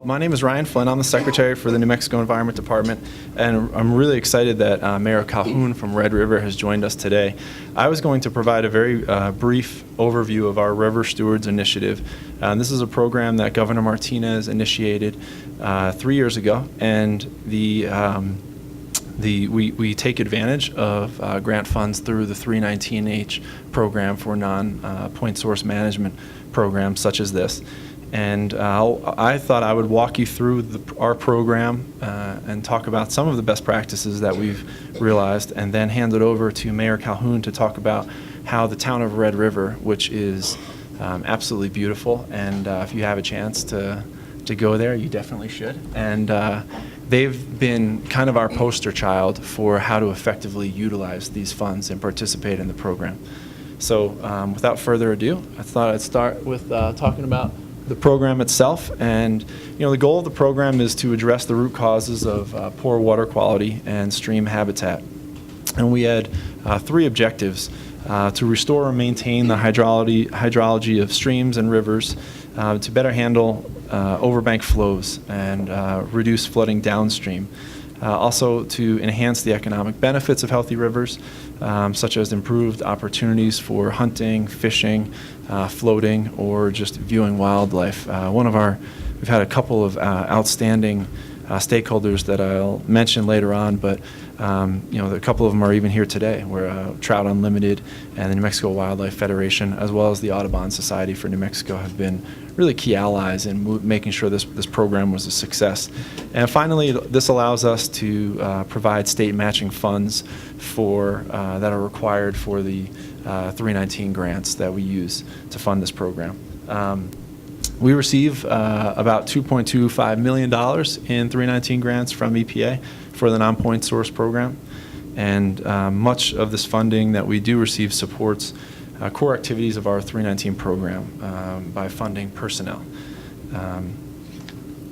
My name is Ryan Flynn. I'm the Secretary for the New Mexico Environment Department, and I'm really excited that Mayor Calhoun from Red River has joined us today. I was going to provide a very brief overview of our River Stewards Initiative. This is a program that Governor Martinez initiated 3 years ago, and we take advantage of grant funds through the 319H program for non-point source management programs such as this. And I thought I would walk you through our program and talk about some of the best practices that we've realized, and then hand it over to Mayor Calhoun to talk about how the town of Red River, which is absolutely beautiful, and if you have a chance to go there, you definitely should. And they've been kind of our poster child for how to effectively utilize these funds and participate in the program. So without further ado, I thought I'd start with talking about the program itself. And the goal of the program is to address the root causes of poor water quality and stream habitat. And we had three objectives: to restore and maintain the hydrology of streams and rivers, to better handle overbank flows and reduce flooding downstream. Also to enhance the economic benefits of healthy rivers, such as improved opportunities for hunting, fishing, floating, or just viewing wildlife. We've had a couple of outstanding stakeholders that I'll mention later on, but a couple of them are even here today, where Trout Unlimited and the New Mexico Wildlife Federation, as well as the Audubon Society for New Mexico, have been really key allies in making sure this program was a success. And finally, this allows us to provide state matching funds that are required for the 319 grants that we use to fund this program. We receive about $2.25 million in 319 grants from EPA for the non-point source program, and much of this funding that we do receive supports core activities of our 319 program by funding personnel.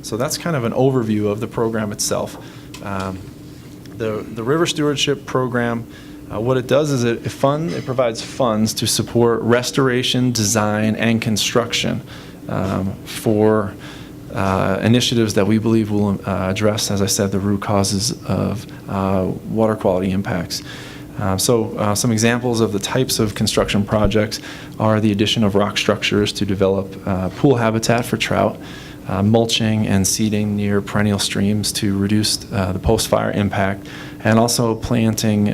So that's kind of an overview of the program itself. The River Stewardship Program, what it does is it provides funds to support restoration, design, and construction for initiatives that we believe will address, as I said, the root causes of water quality impacts. So some examples of the types of construction projects are the addition of rock structures to develop pool habitat for trout, mulching and seeding near perennial streams to reduce the post-fire impact, and also planting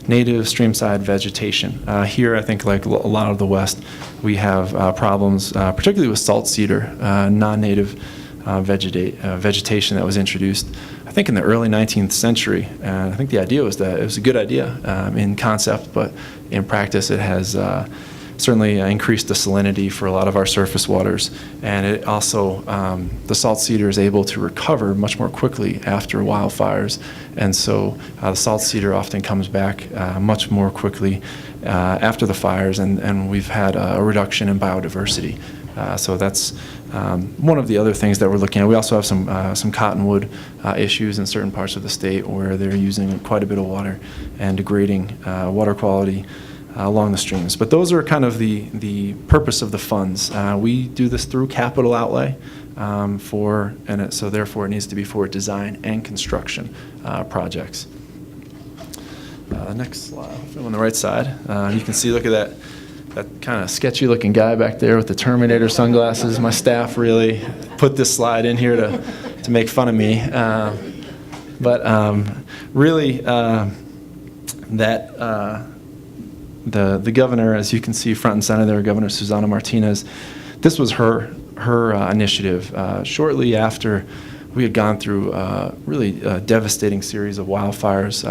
native streamside vegetation. Here, I think, like a lot of the West, we have problems, particularly with salt cedar, non-native vegetation that was introduced, I think, in the early 19th century. And I think the idea was that it was a good idea in concept, but in practice it has certainly increased the salinity for a lot of our surface waters. And it also, the salt cedar is able to recover much more quickly after wildfires. And so the salt cedar often comes back much more quickly after the fires, and we've had a reduction in biodiversity. So that's one of the other things that we're looking at. We also have some cottonwood issues in certain parts of the state where they're using quite a bit of water and degrading water quality along the streams. But those are kind of the purpose of the funds. We do this through capital outlay, so therefore it needs to be for design and construction projects. Next slide, on the right side, you can see, look at that kind of sketchy looking guy back there with the Terminator sunglasses. My staff really put this slide in here to make fun of me. Really, the governor, as you can see front and center there, Governor Susana Martinez, this was her initiative. Shortly after we had gone through a really devastating series of wildfires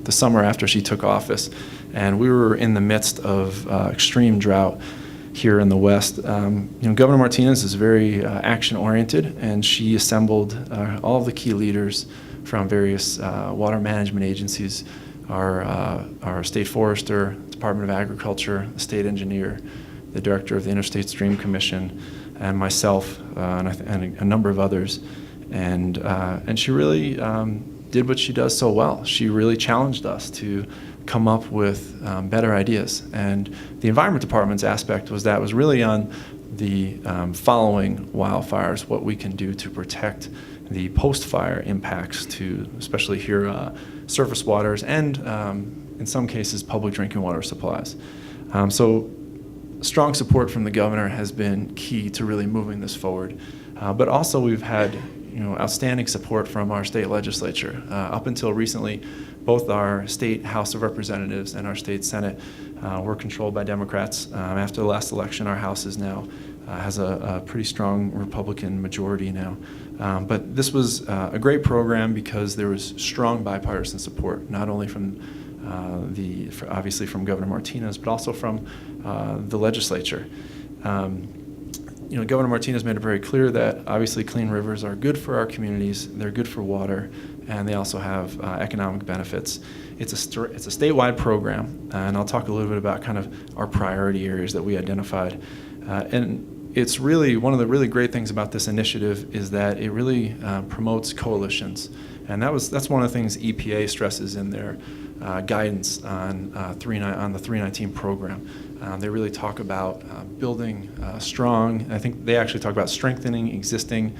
the summer after she took office, and we were in the midst of extreme drought here in the West. Governor Martinez is very action-oriented, and she assembled all of the key leaders from various water management agencies, our state forester, Department of Agriculture, the state engineer, the director of the Interstate Stream Commission, and myself, and a number of others. And she really did what she does so well. She really challenged us to come up with better ideas. And the Environment Department's aspect was really on the following wildfires, what we can do to protect the post-fire impacts to, especially here, surface waters and, in some cases, public drinking water supplies. So strong support from the governor has been key to really moving this forward. But also we've had outstanding support from our state legislature. Up until recently, both our state House of Representatives and our state Senate were controlled by Democrats. After the last election, our House is now has a pretty strong Republican majority now. But this was a great program because there was strong bipartisan support, not only from obviously from Governor Martinez, but also from the legislature. Governor Martinez made it very clear that obviously clean rivers are good for our communities, they're good for water, and they also have economic benefits. It's a statewide program, and I'll talk a little bit about kind of our priority areas that we identified. And it's really, one of the really great things about this initiative is that it really promotes coalitions. And that's one of the things EPA stresses in their guidance on the 319 program. They really talk about building strong, I think they actually talk about strengthening existing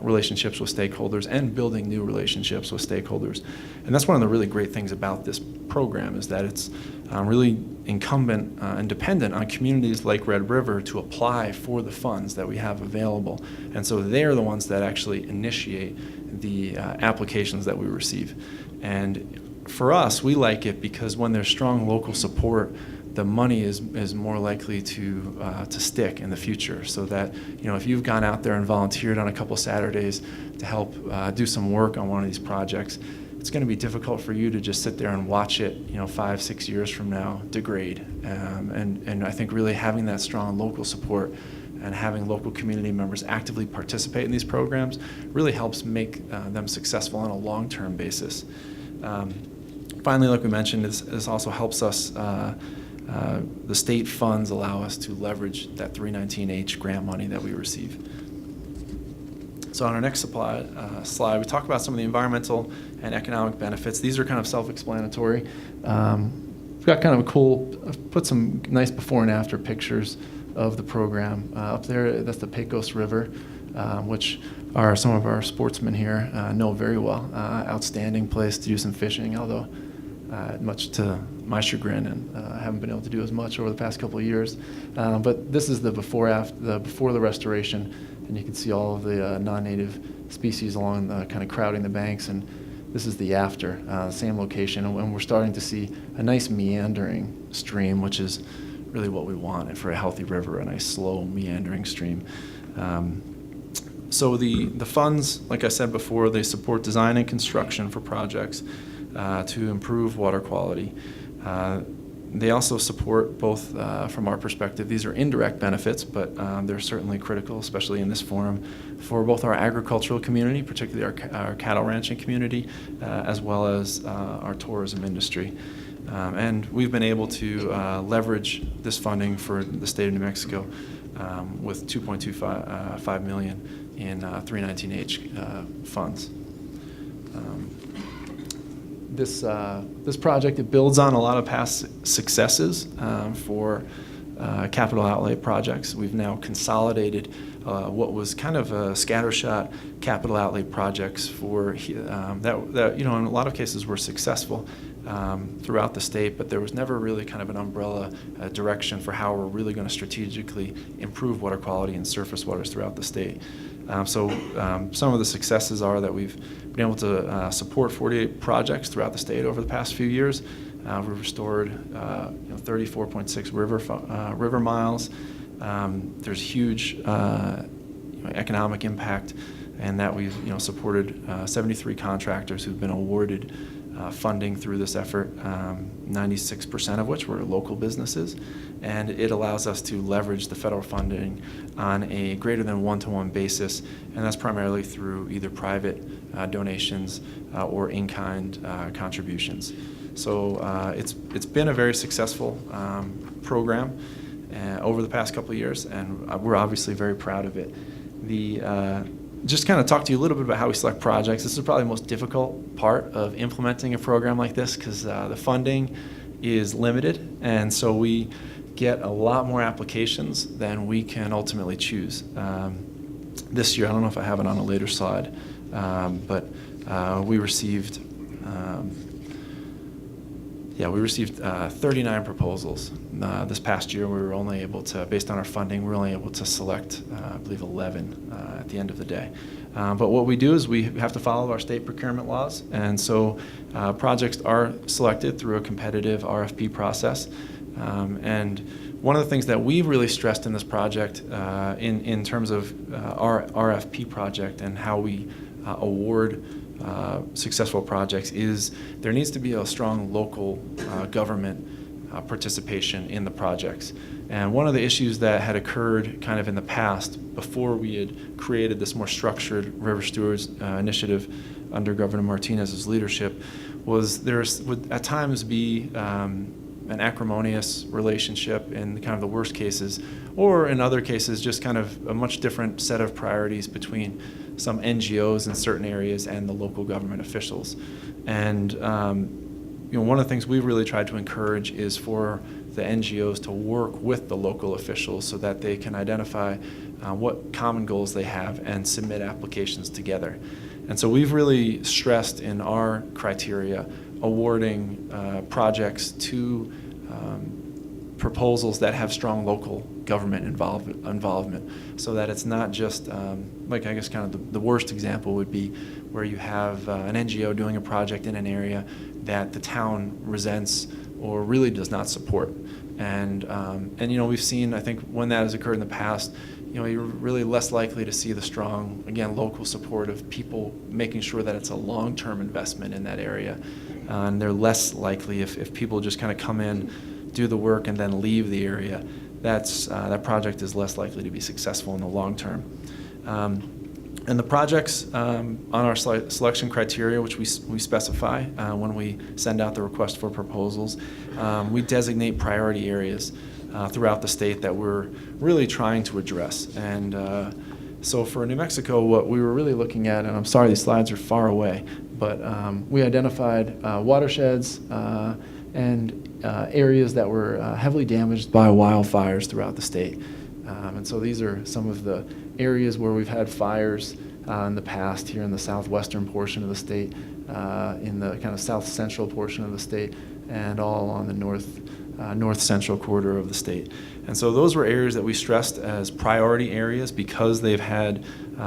relationships with stakeholders and building new relationships with stakeholders. And that's one of the really great things about this program is that it's really incumbent and dependent on communities like Red River to apply for the funds that we have available. And so they're the ones that actually initiate the applications that we receive. And for us, we like it because when there's strong local support, the money is more likely to stick in the future. So that if you've gone out there and volunteered on a couple Saturdays to help do some work on one of these projects, it's going to be difficult for you to just sit there and watch it 5-6 years from now degrade. And I think really having that strong local support and having local community members actively participate in these programs really helps make them successful on a long-term basis. Finally, like we mentioned, this also helps us. The state funds allow us to leverage that 319H grant money that we receive. So on our next slide, we talk about some of the environmental and economic benefits. These are kind of self-explanatory. We've got kind of I've put some nice before and after pictures of the program. Up there, that's the Pecos River, which some of our sportsmen here know very well. Outstanding place to do some fishing, although much to my chagrin, and haven't been able to do as much over the past couple of years. But this is the before the restoration, and you can see all of the non-native species along kind of crowding the banks, and this is the after, same location, and we're starting to see a nice meandering stream, which is really what we want, and for a healthy river, a nice slow meandering stream. So the funds, like I said before, they support design and construction for projects to improve water quality. They also support both, from our perspective, these are indirect benefits, but they're certainly critical, especially in this forum, for both our agricultural community, particularly our cattle ranching community, as well as our tourism industry. And we've been able to leverage this funding for the state of New Mexico with $2.25 million in 319H funds. This project, it builds on a lot of past successes for capital outlay projects. We've now consolidated what was kind of a scattershot capital outlay projects for that in a lot of cases were successful throughout the state, but there was never really kind of an umbrella direction for how we're really going to strategically improve water quality and surface waters throughout the state. So some of the successes are that we've been able to support 48 projects throughout the state over the past few years. We've restored 34.6 river miles. There's huge economic impact, and that we've supported 73 contractors who've been awarded funding through this effort, 96% of which were local businesses, and it allows us to leverage the federal funding on a greater than one-to-one basis, and that's primarily through either private donations or in-kind contributions. So it's been a very successful program over the past couple of years, and we're obviously very proud of it. Just kind of talk to you a little bit about how we select projects. This is probably the most difficult part of implementing a program like this because the funding is limited, and so we get a lot more applications than we can ultimately choose. This year, I don't know if I have it on a later slide, but we received 39 proposals. This past year, we were only able to, based on our funding, we were only able to select, I believe, 11 at the end of the day. But what we do is we have to follow our state procurement laws, and so projects are selected through a competitive RFP process. And one of the things that we've really stressed in this project, in terms of our RFP project and how we award successful projects, is there needs to be a strong local government participation in the projects. And one of the issues that had occurred kind of in the past, before we had created this more structured River Stewards Initiative under Governor Martinez's leadership, was there would at times be an acrimonious relationship in kind of the worst cases, or in other cases just kind of a much different set of priorities between some NGOs in certain areas and the local government officials. And one of the things we've really tried to encourage is for the NGOs to work with the local officials so that they can identify what common goals they have and submit applications together. And so we've really stressed in our criteria awarding projects to proposals that have strong local government involvement, so that it's not just, like I guess kind of the worst example would be where you have an NGO doing a project in an area that the town resents or really does not support. And we've seen, I think, when that has occurred in the past, you're really less likely to see the strong, again, local support of people making sure that it's a long-term investment in that area. And they're less likely if people just kind of come in, do the work, and then leave the area. That project is less likely to be successful in the long term. And the projects on our selection criteria, which we specify when we send out the request for proposals, we designate priority areas throughout the state that we're really trying to address. And so for New Mexico, what we were really looking at, and I'm sorry these slides are far away, but we identified watersheds and areas that were heavily damaged by wildfires throughout the state. And so these are some of the areas where we've had fires in the past, here in the southwestern portion of the state, in the kind of south central portion of the state, and all along the north central corridor of the state. And so those were areas that we stressed as priority areas because they've had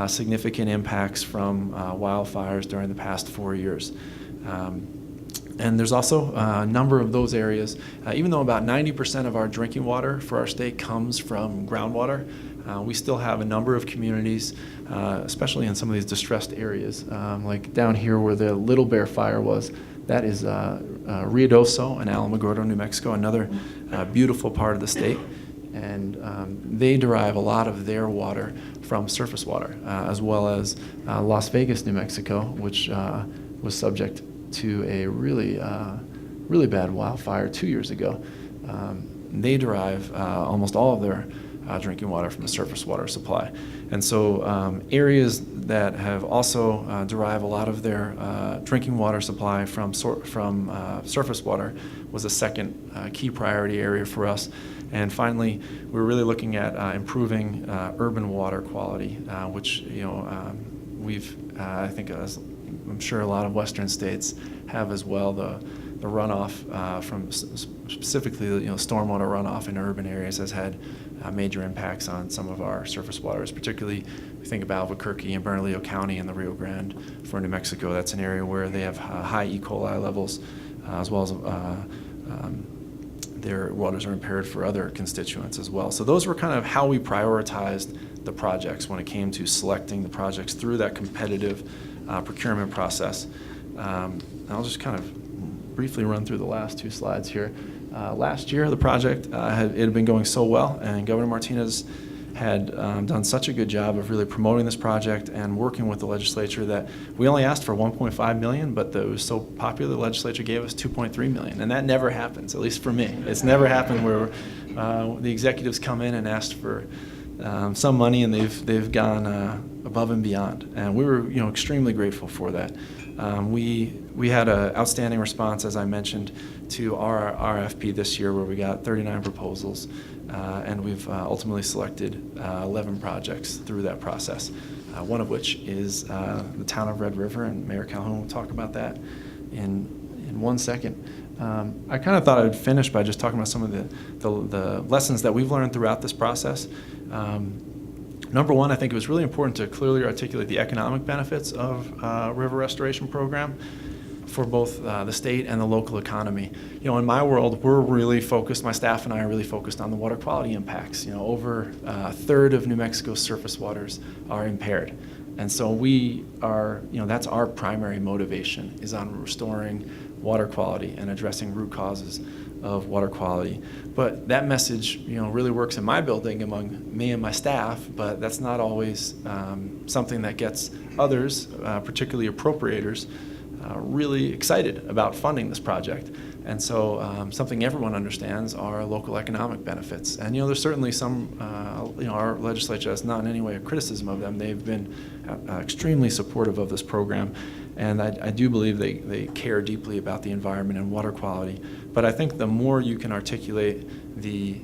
significant impacts from wildfires during the past 4 years. And there's also a number of those areas, even though about 90% of our drinking water for our state comes from groundwater, we still have a number of communities, especially in some of these distressed areas, like down here where the Little Bear fire was. That is Ruidoso in Alamogordo, New Mexico, another beautiful part of the state. And they derive a lot of their water from surface water, as well as Las Vegas, New Mexico, which was subject to a really bad wildfire 2 years ago. They derive almost all of their drinking water from the surface water supply. And so areas that have also derive a lot of their drinking water supply from surface water was a second key priority area for us. And finally, we're really looking at improving urban water quality, which we've I think I'm sure a lot of Western states have as well. The runoff from specifically stormwater runoff in urban areas has had major impacts on some of our surface waters, particularly we think about Albuquerque and Bernalillo County and the Rio Grande for New Mexico. That's an area where they have high E. coli levels, as well as their waters are impaired for other constituents as well. So those were kind of how we prioritized the projects when it came to selecting the projects through that competitive procurement process. I'll just kind of briefly run through the last two slides here. Last year, the project had been going so well, and Governor Martinez had done such a good job of really promoting this project and working with the legislature that we only asked for $1.5 million, but it was so popular the legislature gave us $2.3 million, and that never happens, at least for me. It's never happened where the executives come in and asked for some money, and they've gone above and beyond, and we were extremely grateful for that. We had an outstanding response, as I mentioned, to our RFP this year, where we got 39 proposals, and we've ultimately selected 11 projects through that process, one of which is the town of Red River, and Mayor Calhoun will talk about that in 1 second. I kind of thought I'd finish by just talking about some of the lessons that we've learned throughout this process. Number one, I think it was really important to clearly articulate the economic benefits of river restoration program for both the state and the local economy. In my world, we're really focused, my staff and I are really focused on the water quality impacts. Over a third of New Mexico's surface waters are impaired. And so we are, that's our primary motivation, is on restoring water quality and addressing root causes of water quality. But that message, really works in my building among me and my staff, but that's not always something that gets others, particularly appropriators, really excited about funding this project. And so something everyone understands are local economic benefits. And there's certainly some, our legislature has not in any way a criticism of them. They've been extremely supportive of this program. And I do believe they care deeply about the environment and water quality. But I think the more you can articulate the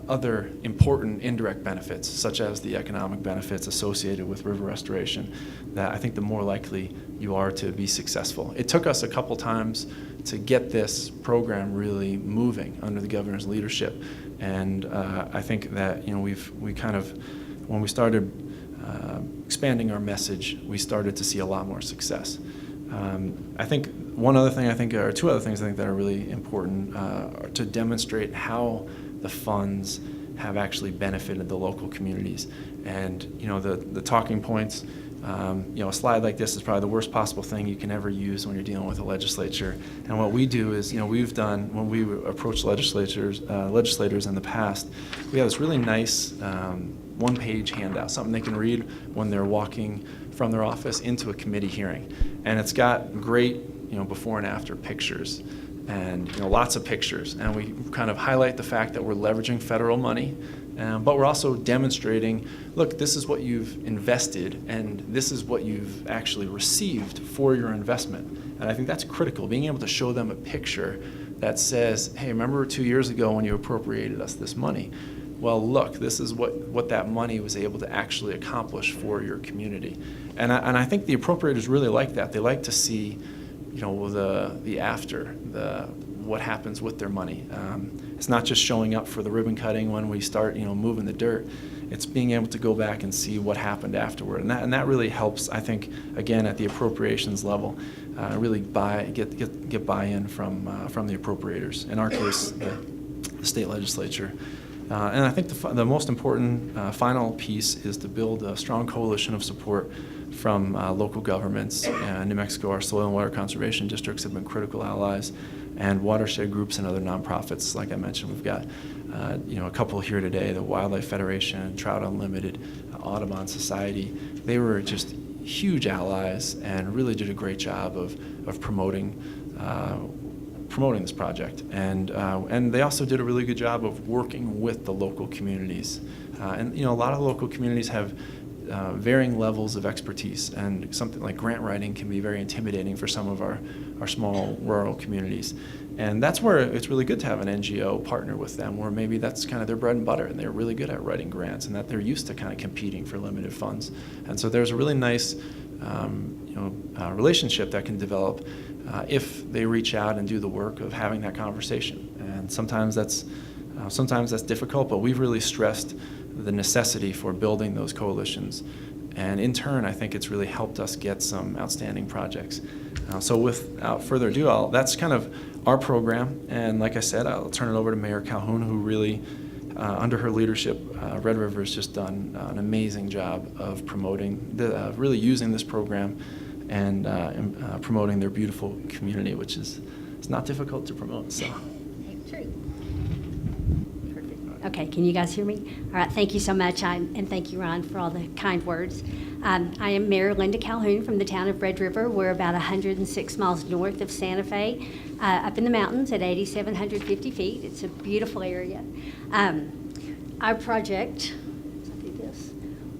other important indirect benefits, such as the economic benefits associated with river restoration, that I think the more likely you are to be successful. It took us a couple times to get this program really moving under the governor's leadership. And I think that we kind of, when we started expanding our message, we started to see a lot more success. I think one other thing or two other things I think that are really important are to demonstrate how the funds have actually benefited the local communities. And the talking points, a slide like this is probably the worst possible thing you can ever use when you're dealing with a legislature. And what we do is, we've done, when we approach legislators in the past, we have this really nice one-page handout, something they can read when they're walking from their office into a committee hearing. And it's got great, before and after pictures, and lots of pictures. And we kind of highlight the fact that we're leveraging federal money, but we're also demonstrating, look, this is what you've invested, and this is what you've actually received for your investment. And I think that's critical, being able to show them a picture that says, hey, remember 2 years ago when you appropriated us this money? Well, look, this is what that money was able to actually accomplish for your community. And I think the appropriators really like that. They like to see, the after, what happens with their money. It's not just showing up for the ribbon cutting when we start, moving the dirt. It's being able to go back and see what happened afterward. And that really helps, I think, again, at the appropriations level, really get buy-in from the appropriators. In our case, the state legislature. And I think the most important final piece is to build a strong coalition of support from local governments. New Mexico, our soil and water conservation districts have been critical allies, and watershed groups and other nonprofits. Like I mentioned, we've got a couple here today, the Wildlife Federation, Trout Unlimited, Audubon Society. They were just huge allies and really did a great job of promoting this project, and they also did a really good job of working with the local communities. And a lot of local communities have varying levels of expertise, and something like grant writing can be very intimidating for some of our small rural communities. And that's where it's really good to have an NGO partner with them, where maybe that's kind of their bread and butter, and they're really good at writing grants, and that they're used to kind of competing for limited funds. And so there's a really nice relationship that can develop if they reach out and do the work of having that conversation. And sometimes that's difficult, but we've really stressed the necessity for building those coalitions. And in turn, I think it's really helped us get some outstanding projects. So without further ado, that's kind of our program. And like I said, I'll turn it over to Mayor Calhoun, who really, under her leadership, Red River has just done an amazing job of promoting, really using this program and promoting their beautiful community, which is it's not difficult to promote. So. True. Perfect. Okay, can you guys hear me? All right, thank you so much, and thank you, Ryan, for all the kind words. I am Mayor Linda Calhoun from the town of Red River. We're about 106 miles north of Santa Fe, up in the mountains at 8,750 feet. It's a beautiful area. Our project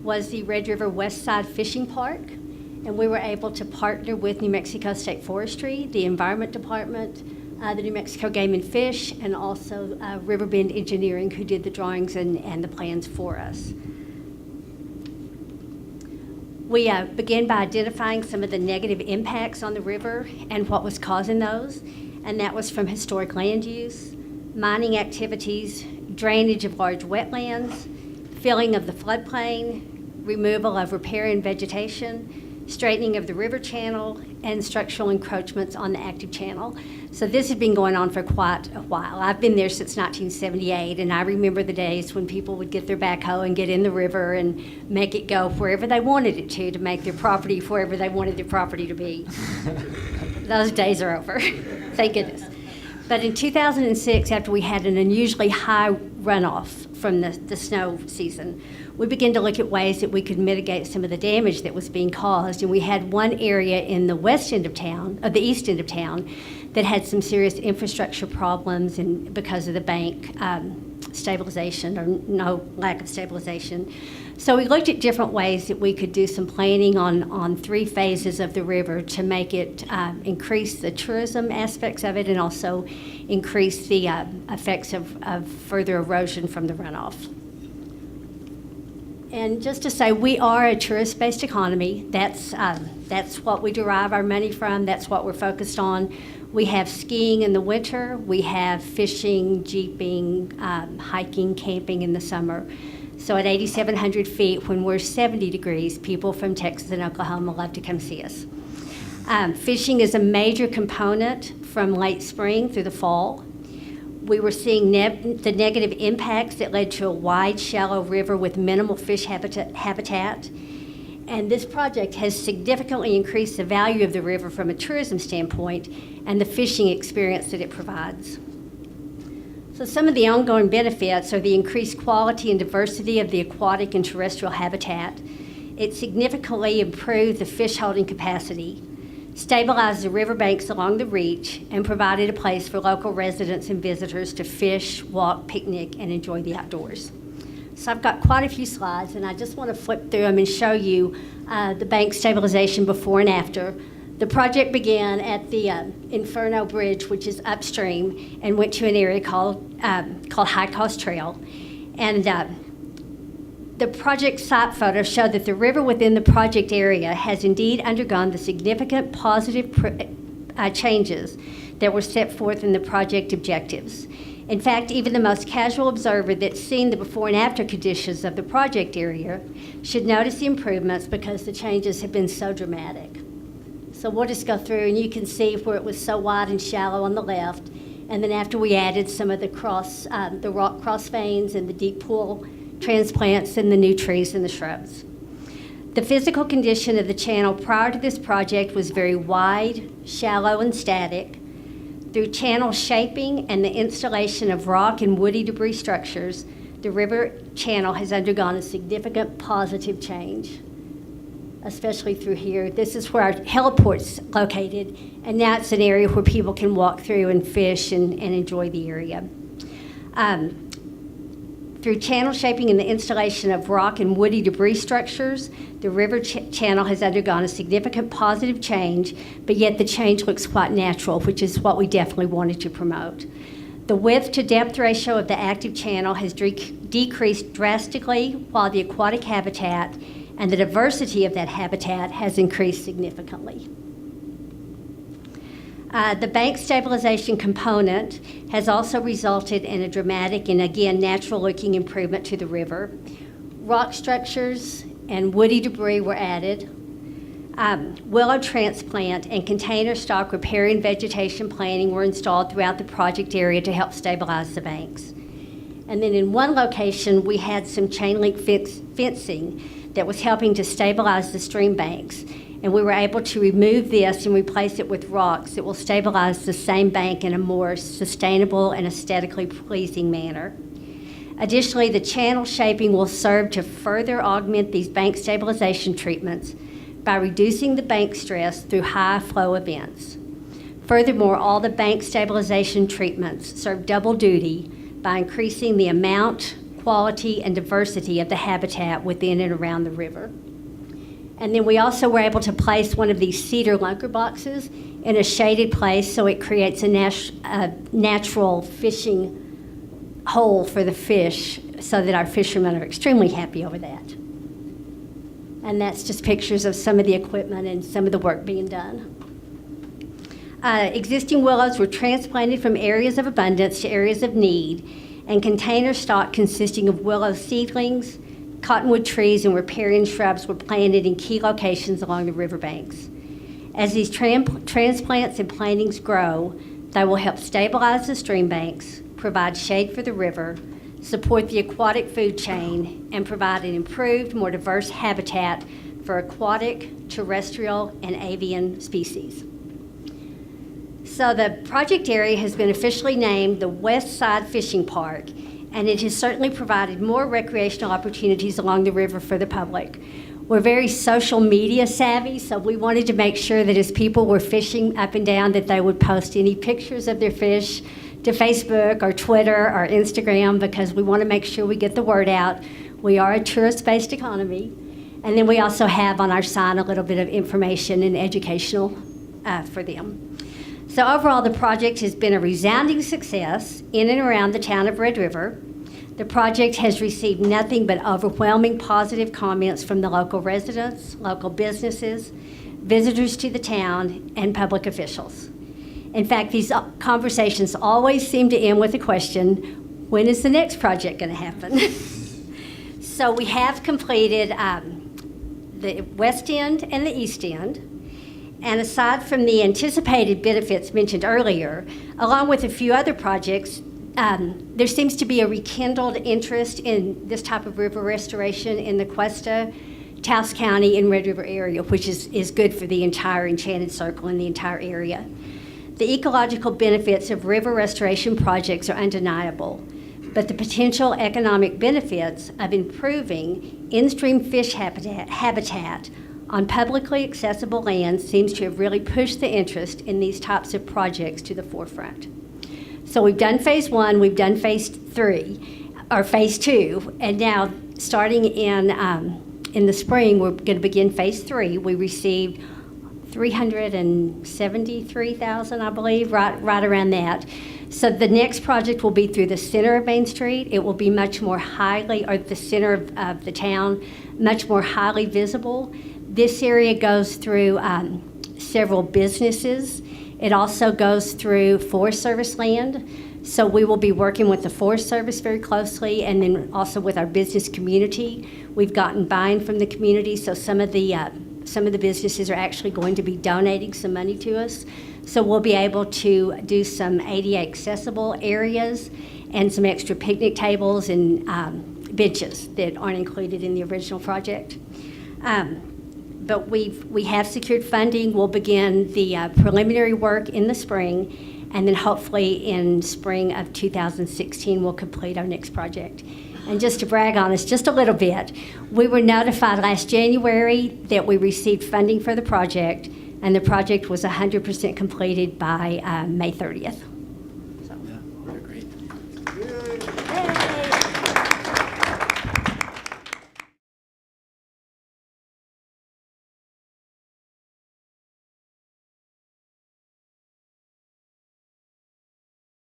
was the Red River West Side Fishing Park, and we were able to partner with New Mexico State Forestry, the Environment Department, the New Mexico Game and Fish, and also Riverbend Engineering, who did the drawings and the plans for us. We began by identifying some of the negative impacts on the river and what was causing those, and that was from historic land use, mining activities, drainage of large wetlands, filling of the floodplain, removal of riparian vegetation, straightening of the river channel, and structural encroachments on the active channel. So this had been going on for quite a while. I've been there since 1978, and I remember the days when people would get their backhoe and get in the river and make it go wherever they wanted it to make their property wherever they wanted their property to be. Those days are over, thank goodness. But in 2006, after we had an unusually high runoff from the snow season, we began to look at ways that we could mitigate some of the damage that was being caused. And we had one area in the west end of town, or the east end of town, that had some serious infrastructure problems and because of the bank stabilization or no lack of stabilization. So we looked at different ways that we could do some planning on 3 phases of the river to make it increase the tourism aspects of it and also increase the effects of further erosion from the runoff. And just to say, we are a tourist-based economy. That's what we derive our money from. That's what we're focused on. We have skiing in the winter. We have fishing, jeeping, hiking, camping in the summer. So at 8,700 feet, when we're 70 degrees, people from Texas and Oklahoma love to come see us. Fishing is a major component from late spring through the fall. We were seeing the negative impacts that led to a wide, shallow river with minimal fish habitat. And this project has significantly increased the value of the river from a tourism standpoint and the fishing experience that it provides. So some of the ongoing benefits are the increased quality and diversity of the aquatic and terrestrial habitat. It significantly improved the fish holding capacity, stabilized the riverbanks along the reach, and provided a place for local residents and visitors to fish, walk, picnic, and enjoy the outdoors. So I've got quite a few slides, and I just want to flip through them and show you the bank stabilization before and after. The project began at the Inferno Bridge, which is upstream, and went to an area called High Cost Trail. And the project site photos show that the river within the project area has indeed undergone the significant positive changes that were set forth in the project objectives. In fact, even the most casual observer that's seen the before and after conditions of the project area should notice the improvements because the changes have been so dramatic. So we'll just go through and you can see where it was so wide and shallow on the left. And then after we added some of the rock cross veins and the deep pool transplants and the new trees and the shrubs. The physical condition of the channel prior to this project was very wide, shallow, and static. Through channel shaping and the installation of rock and woody debris structures, the river channel has undergone a significant positive change, especially through here. This is where our heliport's located, and now it's an area where people can walk through and fish and enjoy the area. Through channel shaping and the installation of rock and woody debris structures, the river channel has undergone a significant positive change, but yet the change looks quite natural, which is what we definitely wanted to promote. The width to depth ratio of the active channel has decreased drastically, while the aquatic habitat and the diversity of that habitat has increased significantly. The bank stabilization component has also resulted in a dramatic and again natural-looking improvement to the river. Rock structures and woody debris were added. Willow transplant and container stock riparian vegetation planting were installed throughout the project area to help stabilize the banks. And then in one location, we had some chain link fencing that was helping to stabilize the stream banks. And we were able to remove this and replace it with rocks that will stabilize the same bank in a more sustainable and aesthetically pleasing manner. Additionally, the channel shaping will serve to further augment these bank stabilization treatments by reducing the bank stress through high flow events. Furthermore, all the bank stabilization treatments serve double duty by increasing the amount, quality, and diversity of the habitat within and around the river. And then we also were able to place one of these cedar lunker boxes in a shaded place so it creates a natural fishing hole for the fish so that our fishermen are extremely happy over that. And that's just pictures of some of the equipment and some of the work being done. Existing willows were transplanted from areas of abundance to areas of need, and container stock consisting of willow seedlings, cottonwood trees, and riparian shrubs were planted in key locations along the riverbanks. As these transplants and plantings grow, they will help stabilize the stream banks, provide shade for the river, support the aquatic food chain, and provide an improved, more diverse habitat for aquatic, terrestrial, and avian species. So the project area has been officially named the West Side Fishing Park, and it has certainly provided more recreational opportunities along the river for the public. We're very social media savvy, so we wanted to make sure that as people were fishing up and down that they would post any pictures of their fish to Facebook or Twitter or Instagram, because we want to make sure we get the word out. We are a tourist-based economy. And then we also have on our sign a little bit of information and educational for them. So overall, the project has been a resounding success in and around the town of Red River. The project has received nothing but overwhelming positive comments from the local residents, local businesses, visitors to the town, and public officials. In fact, these conversations always seem to end with a question, when is the next project going to happen? So we have completed the west end and the east end. And aside from the anticipated benefits mentioned earlier, along with a few other projects, there seems to be a rekindled interest in this type of river restoration in the Cuesta, Taos County, and Red River area, which is good for the entire Enchanted Circle and the entire area. The ecological benefits of river restoration projects are undeniable, but the potential economic benefits of improving in-stream fish habitat on publicly accessible land seems to have really pushed the interest in these types of projects to the forefront. So we've done phase 1, we've done phase 3, or phase 2, and now starting in the spring, we're going to begin phase 3. We received $373,000, I believe, right around that. So the next project will be through the center of Main Street. It will be much more highly, or the center of the town, much more highly visible. This area goes through several businesses. It also goes through Forest Service land. So we will be working with the Forest Service very closely, and then also with our business community. We've gotten buy-in from the community, so some of the businesses are actually going to be donating some money to us. So we'll be able to do some ADA accessible areas and some extra picnic tables and benches that aren't included in the original project. But we have secured funding. We'll begin the preliminary work in the spring, and then hopefully in spring of 2016 we'll complete our next project. And just to brag on us just a little bit, we were notified last January that we received funding for the project, and the project was 100% completed by May 30th.